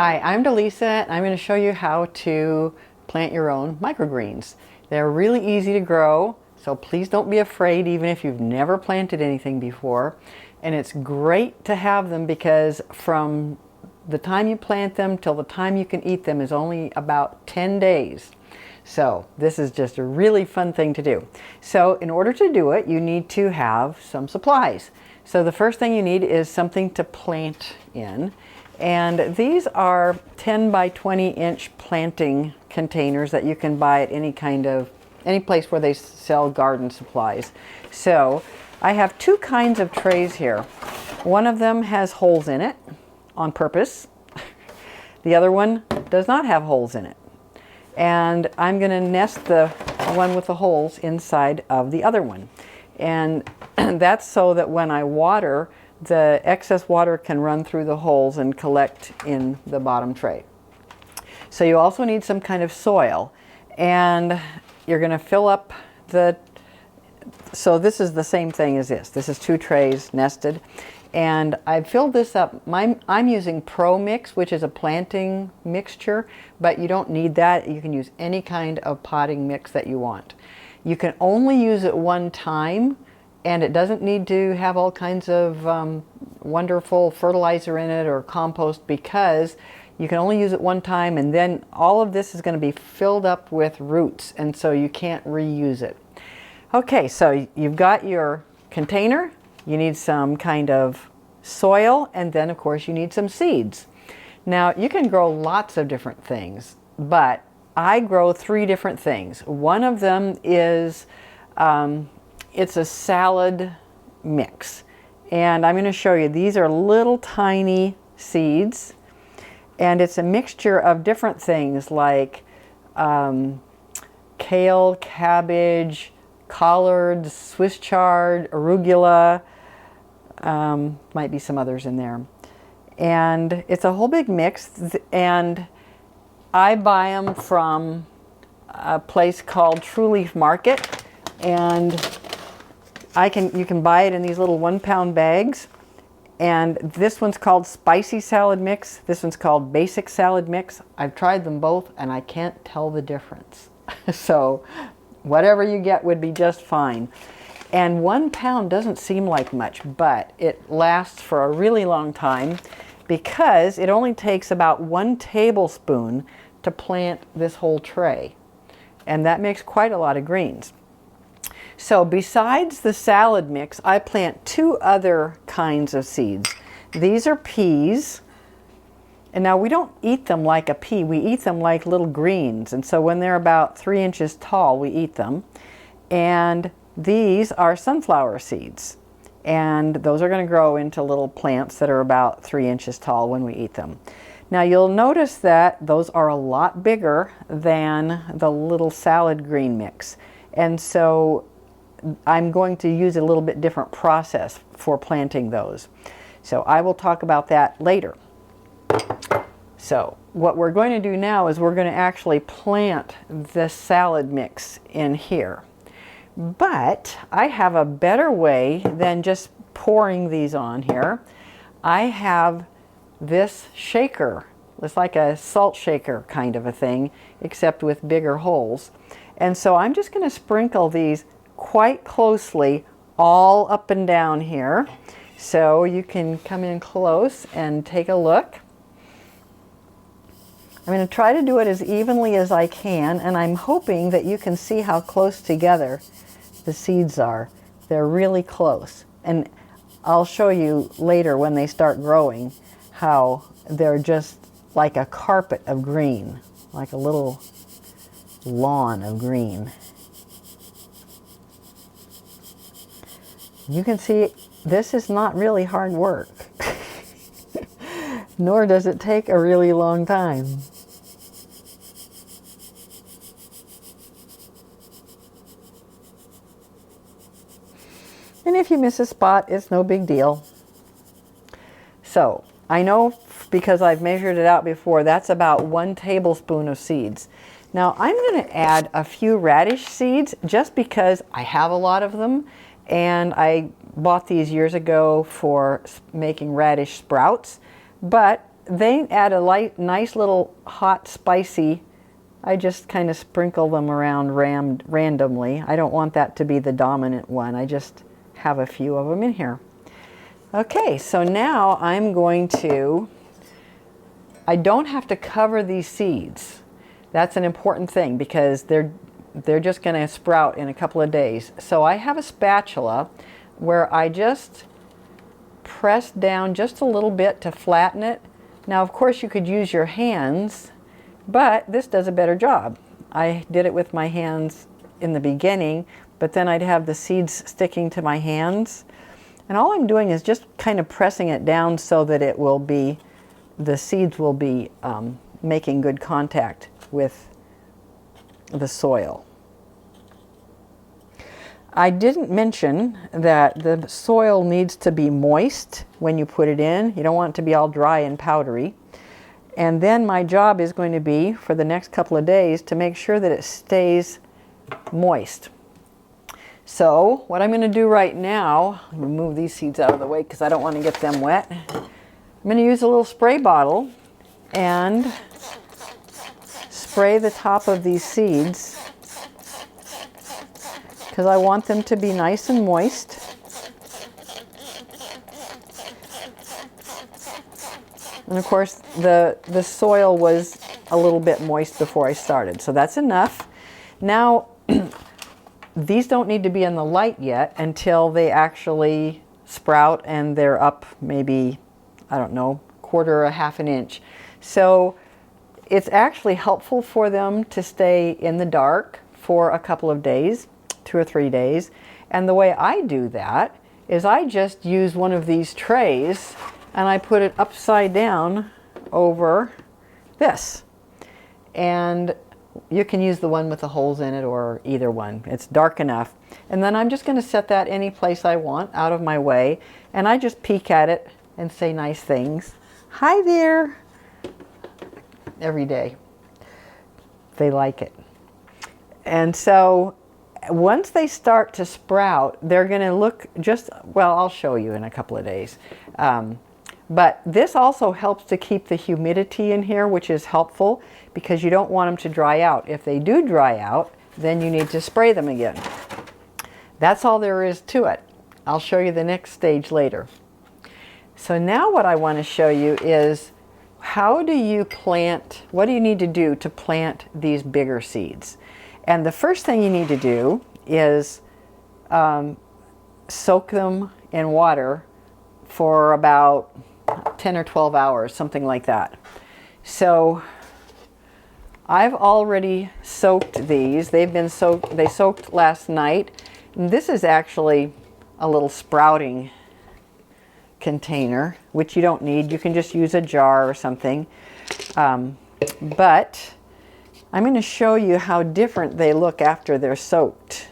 Hi, I'm Delisa, and I'm going to show you how to plant your own microgreens. They're really easy to grow, so please don't be afraid even if you've never planted anything before. And it's great to have them because from the time you plant them till the time you can eat them is only about 10 days. So this is just a really fun thing to do. So in order to do it, you need to have some supplies. So the first thing you need is something to plant in. And these are 10 by 20 inch planting containers that you can buy at any place where they sell garden supplies. So I have two kinds of trays here. One of them has holes in it on purpose. The other one does not have holes in it. And I'm going to nest the one with the holes inside of the other one. And that's so that when I water, the excess water can run through the holes and collect in the bottom tray. So you also need some kind of soil, and you're going to fill up so this is the same thing as this. This is two trays nested, and I've filled this up. I'm using Pro Mix, which is a planting mixture, but you don't need that. You can use any kind of potting mix that you want. You can only use it one time, and it doesn't need to have all kinds of wonderful fertilizer in it or compost, because you can only use it one time, and then all of this is going to be filled up with roots, and so you can't reuse it. Okay, so you've got your container, you need some kind of soil, and then of course you need some seeds. Now you can grow lots of different things, but I grow three different things. One of them is it's a salad mix, and I'm going to show you. These are little tiny seeds, and it's a mixture of different things like kale, cabbage, collards, Swiss chard, arugula, might be some others in there. And it's a whole big mix, and I buy them from a place called True Leaf Market, and you can buy it in these little 1 pound bags. And this one's called Spicy Salad Mix. This one's called Basic Salad Mix. I've tried them both and I can't tell the difference. So whatever you get would be just fine. And 1 pound doesn't seem like much, but it lasts for a really long time because it only takes about 1 tablespoon to plant this whole tray. And that makes quite a lot of greens. So besides the salad mix, I plant two other kinds of seeds. These are peas. And now we don't eat them like a pea, we eat them like little greens. And so when they're about 3 inches tall, we eat them. And these are sunflower seeds. And those are going to grow into little plants that are about 3 inches tall when we eat them. Now you'll notice that those are a lot bigger than the little salad green mix. And so I'm going to use a little bit different process for planting those. So I will talk about that later. So what we're going to do now is we're going to actually plant the salad mix in here. But I have a better way than just pouring these on here. I have this shaker. It's like a salt shaker kind of a thing, except with bigger holes. And so I'm just going to sprinkle these quite closely all up and down here. So you can come in close and take a look. I'm going to try to do it as evenly as I can, and I'm hoping that you can see how close together the seeds are. They're really close. And I'll show you later when they start growing how they're just like a carpet of green, like a little lawn of green. You can see this is not really hard work, nor does it take a really long time. And if you miss a spot, it's no big deal. So I know because I've measured it out before, that's about 1 tablespoon of seeds. Now I'm going to add a few radish seeds just because I have a lot of them, and I bought these years ago for making radish sprouts, but they add a nice little hot, spicy. I just kind of sprinkle them around randomly. I don't want that to be the dominant one. I just have a few of them in here. Okay, so now I'm going to, I don't have to cover these seeds. That's an important thing because they're just going to sprout in a couple of days. So I have a spatula where I just press down just a little bit to flatten it. Now, of course, you could use your hands, but this does a better job. I did it with my hands in the beginning, but then I'd have the seeds sticking to my hands. And all I'm doing is just kind of pressing it down so that it will be, the seeds will be making good contact with the soil. I didn't mention that the soil needs to be moist when you put it in. You don't want it to be all dry and powdery. And then my job is going to be, for the next couple of days, to make sure that it stays moist. So what I'm going to do right now, I'm going to move these seeds out of the way because I don't want to get them wet. I'm going to use a little spray bottle and spray the top of these seeds because I want them to be nice and moist. And of course, the soil was a little bit moist before I started, so that's enough. Now, these don't need to be in the light yet until they actually sprout and they're up maybe, I don't know, quarter or half an inch. So it's actually helpful for them to stay in the dark for a couple of days, 2 or 3 days. And the way I do that is I just use one of these trays and I put it upside down over this. And you can use the one with the holes in it or either one. It's dark enough. And then I'm just going to set that any place I want out of my way. And I just peek at it and say nice things. Hi there. Every day. They like it. And so once they start to sprout, they're going to look just, well, I'll show you in a couple of days. But this also helps to keep the humidity in here, which is helpful because you don't want them to dry out. If they do dry out, then you need to spray them again. That's all there is to it. I'll show you the next stage later. So now what I want to show you is how do you plant, what do you need to do to plant these bigger seeds? And the first thing you need to do is soak them in water for about 10 or 12 hours, something like that. So I've already soaked these. They've been soaked, they soaked last night. And this is actually a little sprouting container, which you don't need. You can just use a jar or something. But I'm going to show you how different they look after they're soaked.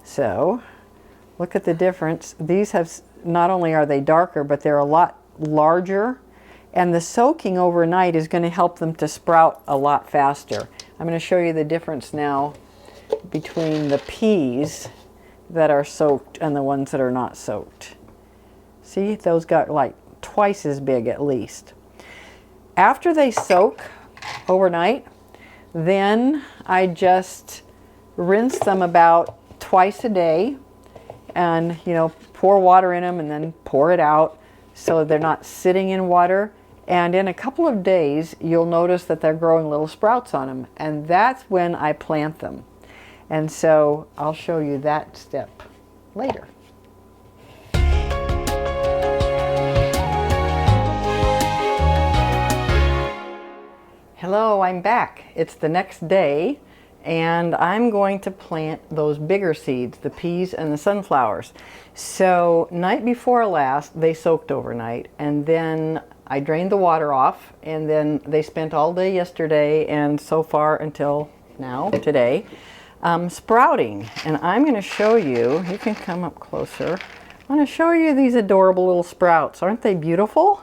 So look at the difference. These have, not only are they darker, but they're a lot larger. And the soaking overnight is going to help them to sprout a lot faster. I'm going to show you the difference now between the peas that are soaked and the ones that are not soaked. See, those got like twice as big at least. After they soak overnight, then I just rinse them about twice a day and, you know, pour water in them and then pour it out so they're not sitting in water. And in a couple of days, you'll notice that they're growing little sprouts on them. And that's when I plant them. And so I'll show you that step later. Hello, I'm back. It's the next day and I'm going to plant those bigger seeds, the peas and the sunflowers. So night before last, they soaked overnight and then I drained the water off and then they spent all day yesterday and so far until now, today, sprouting. And I'm going to show you, you can come up closer, I'm going to show you these adorable little sprouts. Aren't they beautiful?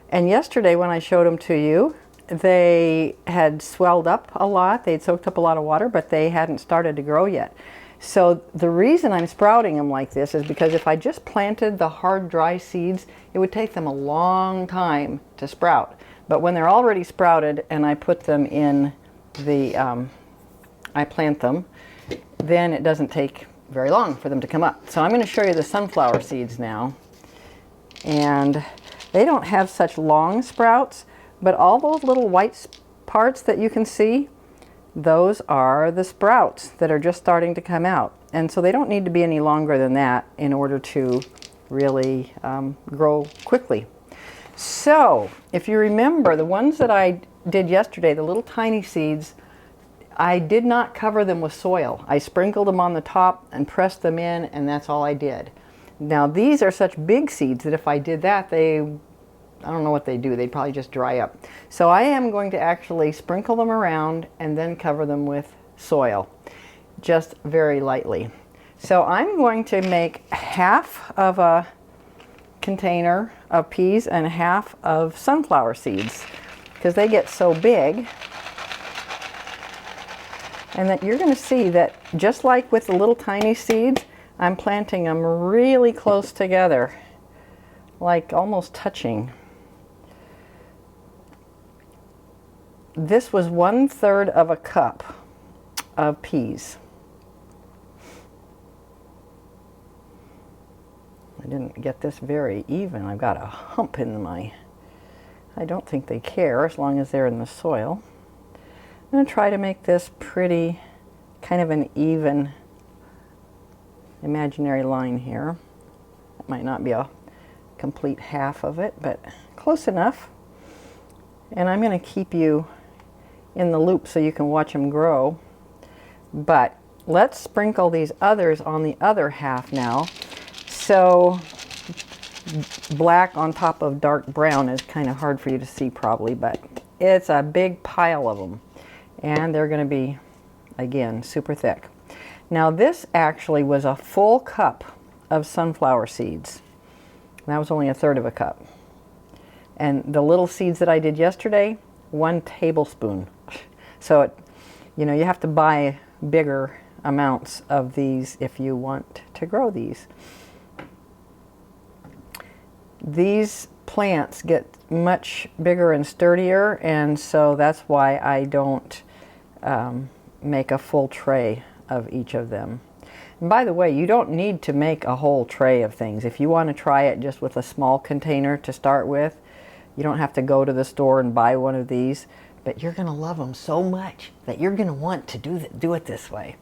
And yesterday when I showed them to you, they had swelled up a lot. They'd soaked up a lot of water, but they hadn't started to grow yet. So the reason I'm sprouting them like this is because if I just planted the hard, dry seeds, it would take them a long time to sprout. But when they're already sprouted and I put them in the, I plant them, then it doesn't take very long for them to come up. So I'm going to show you the sunflower seeds now. And they don't have such long sprouts, but all those little white parts that you can see, those are the sprouts that are just starting to come out. And so they don't need to be any longer than that in order to really grow quickly. So if you remember, the ones that I did yesterday, the little tiny seeds, I did not cover them with soil. I sprinkled them on the top and pressed them in, and that's all I did. Now these are such big seeds that if I did that, I don't know what they do. They'd probably just dry up. So I am going to actually sprinkle them around and then cover them with soil, just very lightly. So I'm going to make half of a container of peas and half of sunflower seeds because they get so big. And that you're going to see that just like with the little tiny seeds, I'm planting them really close together, like almost touching. This was 1/3 of a cup of peas. I didn't get this very even. I've got a hump in my, I don't think they care as long as they're in the soil. I'm going to try to make this pretty, kind of an even imaginary line here. That might not be a complete half of it, but close enough. And I'm going to keep you in the loop so you can watch them grow. But let's sprinkle these others on the other half now. So black on top of dark brown is kind of hard for you to see probably, but it's a big pile of them. And they're going to be, again, super thick. Now this actually was a full cup of sunflower seeds. That was only 1/3 of a cup. And the little seeds that I did yesterday, 1 tablespoon. So, you have to buy bigger amounts of these if you want to grow these. These plants get much bigger and sturdier, and so that's why I don't make a full tray of each of them. And by the way, you don't need to make a whole tray of things. If you want to try it just with a small container to start with, you don't have to go to the store and buy one of these, but you're going to love them so much that you're going to want to do it this way.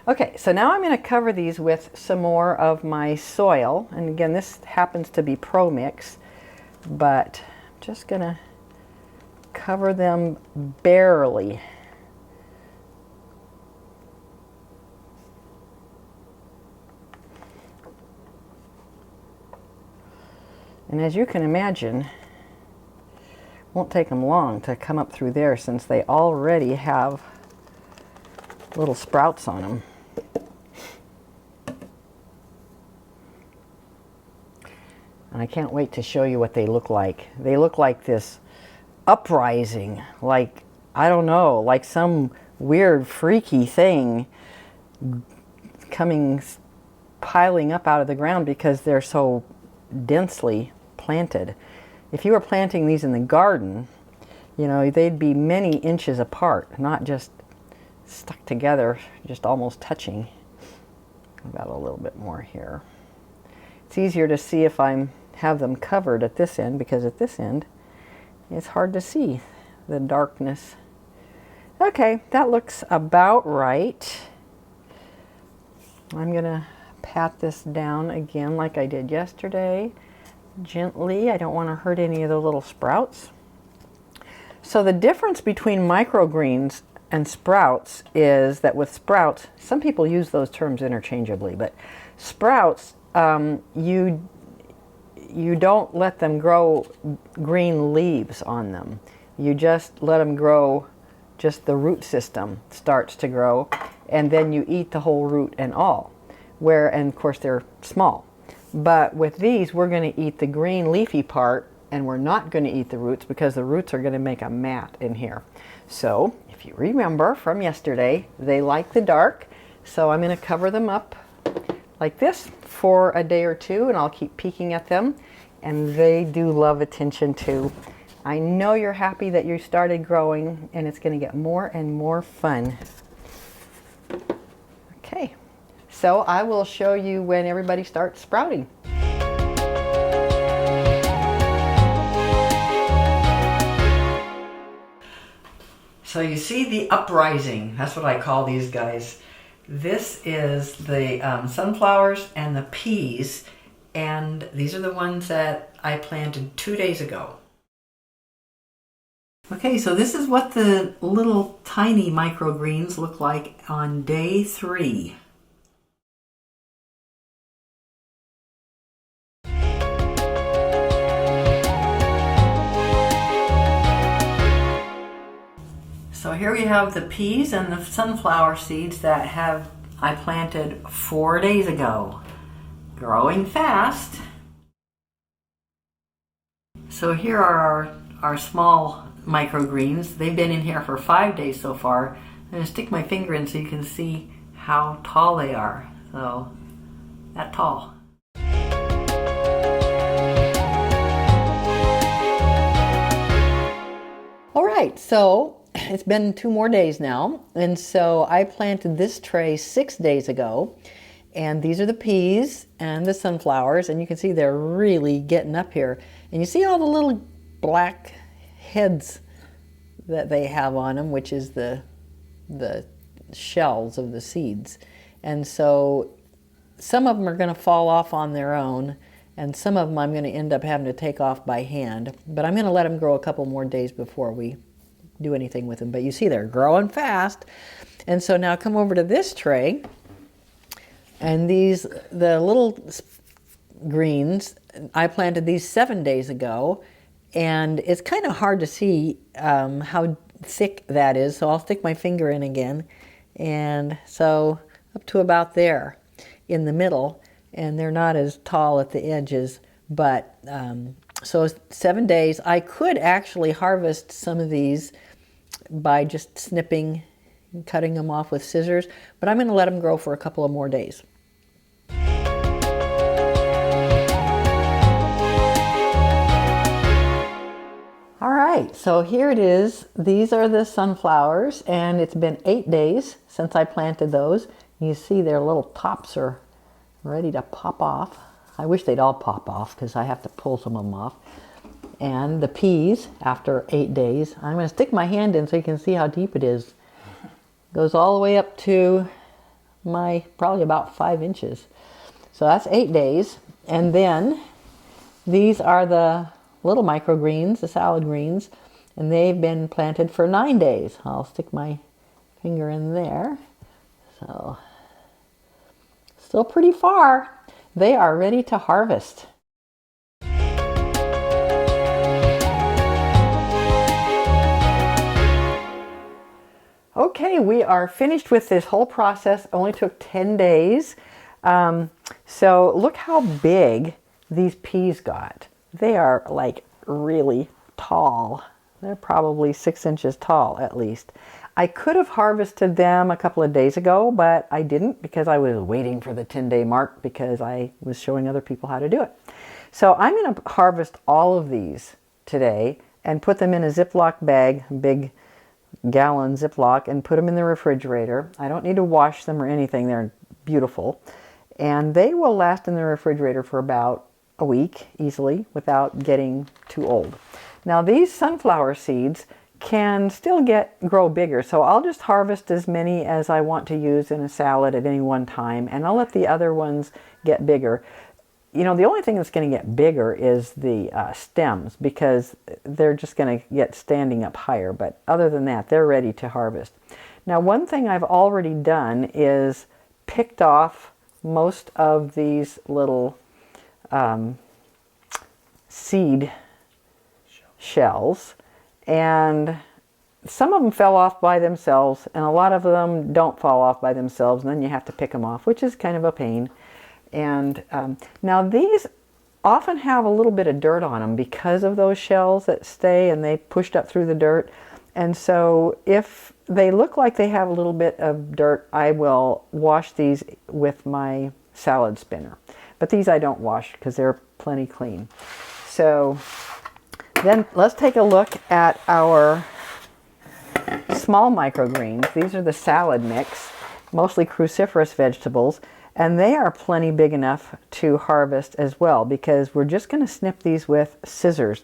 Okay, so now I'm going to cover these with some more of my soil. And again, this happens to be Pro Mix, but I'm just going to cover them barely. And as you can imagine, it won't take them long to come up through there since they already have little sprouts on them. And I can't wait to show you what they look like. They look like this uprising, like, I don't know, like some weird freaky thing piling up out of the ground because they're so densely planted. If you were planting these in the garden, they'd be many inches apart, not just stuck together, just almost touching. I've got a little bit more here. It's easier to see if I have them covered at this end, because at this end it's hard to see the darkness. Okay, that looks about right. I'm gonna pat this down again like I did yesterday, gently. I don't want to hurt any of the little sprouts. So the difference between microgreens and sprouts is that with sprouts, some people use those terms interchangeably, but sprouts, you don't let them grow green leaves on them. You just let them grow, just the root system starts to grow, and then you eat the whole root and all. And of course they're small. But with these, we're going to eat the green leafy part, and we're not going to eat the roots because the roots are going to make a mat in here. So if you remember from yesterday, they like the dark, So I'm going to cover them up like this for a day or two, and I'll keep peeking at them. And they do love attention too. I know you're happy that you started growing, and it's going to get more and more fun. Okay, so I will show you when everybody starts sprouting. So you see the uprising, that's what I call these guys. This is the sunflowers and the peas, and these are the ones that I planted 2 days ago. Okay, so this is what the little tiny microgreens look like on day 3. So here we have the peas and the sunflower seeds that I planted 4 days ago. Growing fast. So here are our small microgreens. They've been in here for 5 days so far. I'm going to stick my finger in so you can see how tall they are. So, that tall. All right, so it's been 2 more days now, and so I planted this tray 6 days ago, and these are the peas and the sunflowers, and you can see they're really getting up here. And you see all the little black heads that they have on them, which is the shells of the seeds. And so some of them are going to fall off on their own, and some of them I'm going to end up having to take off by hand. But I'm going to let them grow a couple more days before we do anything with them. But you see they're growing fast. And so now come over to this tray, and the little greens, I planted these 7 days ago, and it's kind of hard to see how thick that is, so I'll stick my finger in again, and so up to about there in the middle, and they're not as tall at the edges, but so 7 days. I could actually harvest some of these by just snipping and cutting them off with scissors, but I'm going to let them grow for a couple of more days. All right, so here it is. These are the sunflowers, and it's been 8 days since I planted those. You see their little tops are ready to pop off. I wish they'd all pop off because I have to pull some of them off. And the peas, after 8 days, I'm going to stick my hand in so you can see how deep it is. It goes all the way up to probably about 5 inches. So that's 8 days. And then these are the little microgreens, the salad greens, and they've been planted for 9 days. I'll stick my finger in there. So, still pretty far. They are ready to harvest. Okay, we are finished with this whole process. It only took 10 days. So look how big these peas got. They are like really tall. They're probably 6 inches tall at least. I could have harvested them a couple of days ago, but I didn't because I was waiting for the 10-day mark because I was showing other people how to do it. So I'm going to harvest all of these today and put them in a Ziploc bag, big gallon Ziploc, and put them in the refrigerator. I don't need to wash them or anything. They're beautiful. And they will last in the refrigerator for about a week easily without getting too old. Now these sunflower seeds can still grow bigger, so I'll just harvest as many as I want to use in a salad at any one time, and I'll let the other ones get bigger. You know, the only thing that's going to get bigger is the stems, because they're just going to get standing up higher, but other than that, they're ready to harvest. Now one thing I've already done is picked off most of these little seed shells, and some of them fell off by themselves, and a lot of them don't fall off by themselves, and then you have to pick them off, which is kind of a pain. And now these often have a little bit of dirt on them because of those shells that stay and they pushed up through the dirt. And so if they look like they have a little bit of dirt, I will wash these with my salad spinner. But these I don't wash because they're plenty clean. So then let's take a look at our small microgreens. These are the salad mix, mostly cruciferous vegetables, and they are plenty big enough to harvest as well because we're just going to snip these with scissors.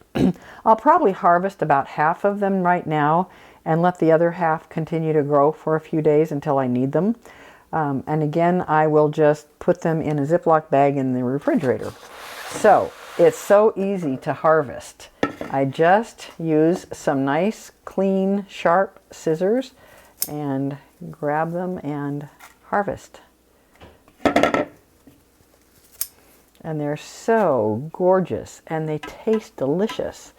I'll probably harvest about half of them right now and let the other half continue to grow for a few days until I need them. And again, I will just put them in a Ziploc bag in the refrigerator. So it's so easy to harvest. I just use some nice, clean, sharp scissors and grab them and harvest. And they're so gorgeous and they taste delicious.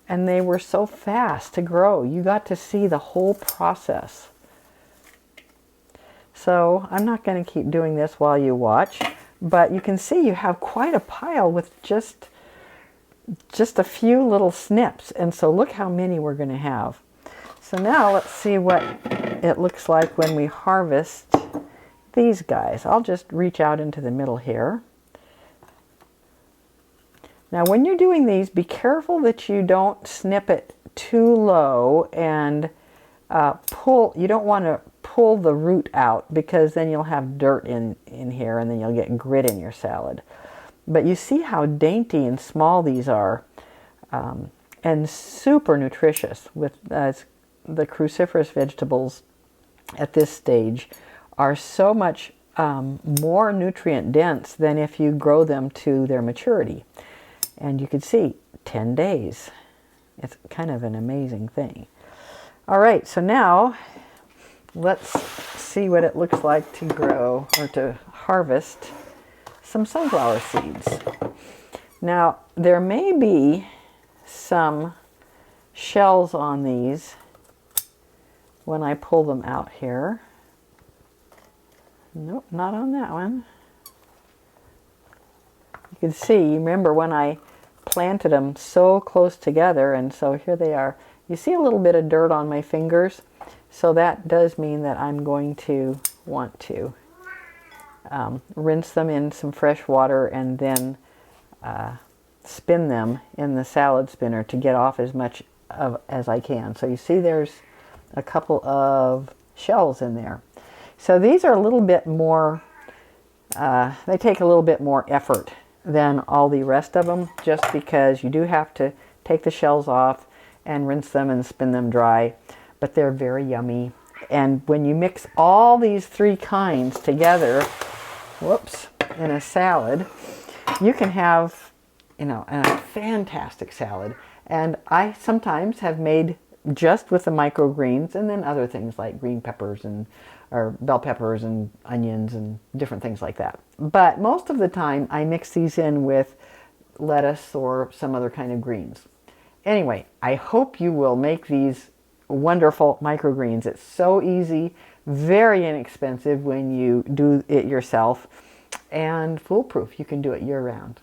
And they were so fast to grow. You got to see the whole process. So I'm not going to keep doing this while you watch, but you can see you have quite a pile with just a few little snips. And so look how many we're going to have. So now let's see what it looks like when we harvest these guys. I'll just reach out into the middle here. Now when you're doing these, be careful that you don't snip it too low and you don't want to pull the root out because then you'll have dirt in here and then you'll get grit in your salad. But you see how dainty and small these are and super nutritious. With the cruciferous vegetables at this stage are so much more nutrient dense than if you grow them to their maturity. And you can see 10 days. It's kind of an amazing thing. All right, so now let's see what it looks like to grow or to harvest some sunflower seeds. Now, there may be some shells on these when I pull them out here. Nope, not on that one. You can see, remember when I planted them so close together, and so here they are. You see a little bit of dirt on my fingers, so that does mean that I'm going to want to rinse them in some fresh water and then spin them in the salad spinner to get off as much as I can. So you see there's a couple of shells in there. So these are a little bit more, they take a little bit more effort than all the rest of them, just because you do have to take the shells off and rinse them and spin them dry, but they're very yummy. And when you mix all these three kinds together, whoops, in a salad, you can have, a fantastic salad. And I sometimes have made just with the microgreens and then other things like green peppers or bell peppers and onions and different things like that. But most of the time I mix these in with lettuce or some other kind of greens. Anyway, I hope you will make these wonderful microgreens. It's so easy, very inexpensive when you do it yourself, and foolproof. You can do it year-round.